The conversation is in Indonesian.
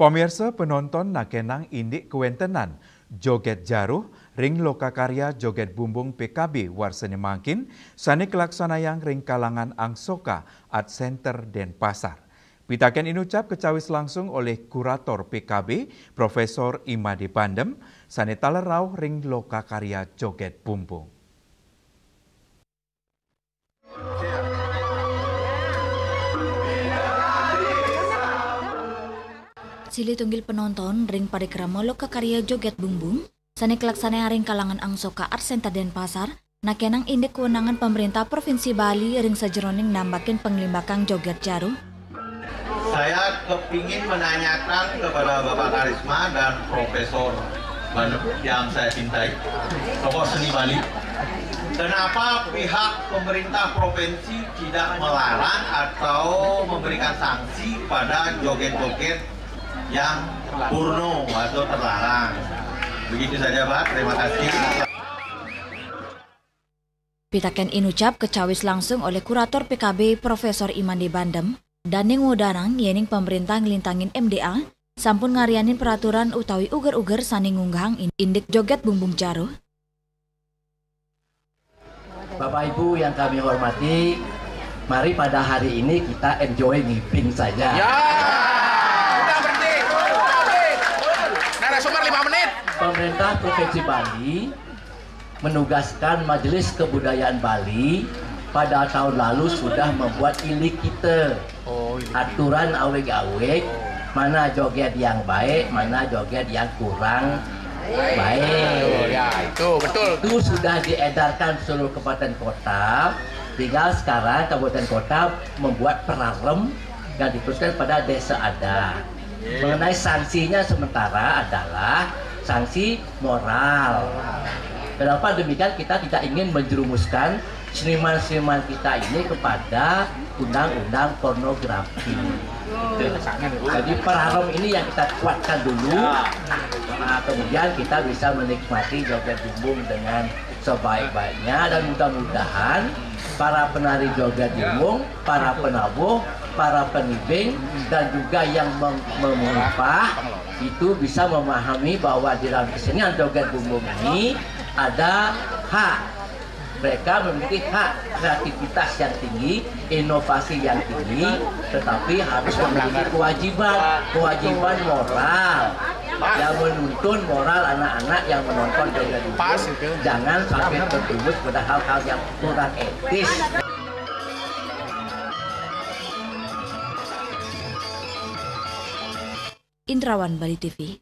Pemirsa penonton nakenang indik kewentenan joget jaruh ring lokakarya joget bumbung PKB warsene mangkin sane kelaksanayang ring kalangan Angsoka Art Center Denpasar. Pitaken inucap kecawis langsung oleh kurator PKB Profesor Imade Bandem sane talerau ring lokakarya joget bumbung. Sili tunggil penonton ring parikrama lokakarya joget bumbung sane kelaksanaan ring kalangan Angsoka Art Center Denpasar nakenang indik kewenangan pemerintah Provinsi Bali ring sajeroning nambakin penglimbakang joget jaruh. Saya kepingin menanyakan kepada Bapak Karisma dan Profesor Bandem yang saya cintai, tokoh seni Bali, kenapa pihak pemerintah provinsi tidak melarang atau memberikan sanksi pada joget-joget yang purno atau terlarang? Begitu saja Pak, terima kasih. Pitaken inucap kecawis langsung oleh kurator PKB Profesor Imade Bandem dan yang wodarang yening pemerintah ngelintangin MDA sampun ngarianin peraturan utawi uger-uger saning ngunggahang indik joget bumbung jaruh. Bapak Ibu yang kami hormati, mari pada hari ini kita enjoy ngiping saja. Ya, udah berhenti. Narasumber 5 menit. Pemerintah Provinsi Bali menugaskan Majelis Kebudayaan Bali pada tahun lalu sudah membuat ilik kita. Aturan aweg-aweg, mana joget yang baik, mana joget yang kurang baik. Ya, itu betul. Itu sudah diedarkan seluruh kabupaten kota. Tinggal sekarang kabupaten kota membuat perarem yang diteruskan pada desa adat. Mengenai sanksinya sementara adalah sanksi moral. Kenapa demikian? Kita tidak ingin menjerumuskan seniman-seniman kita ini kepada undang-undang pornografi. Jadi perarem ini yang kita kuatkan dulu. Nah, kemudian kita bisa menikmati joget bumbung dengan sebaik-baiknya dan mudah-mudahan para penari joget bumbung, para penabuh, para penibing dan juga yang mengupah itu bisa memahami bahwa di dalam kesenian joget bumbung ini ada hak. Mereka memiliki hak kreativitas yang tinggi, inovasi yang tinggi, tetapi harus memiliki kewajiban moral yang menuntun moral anak-anak yang menonton joget bumbung. Jangan sampai terjerumus pada hal-hal yang kurang etis. Indrawan Bali TV.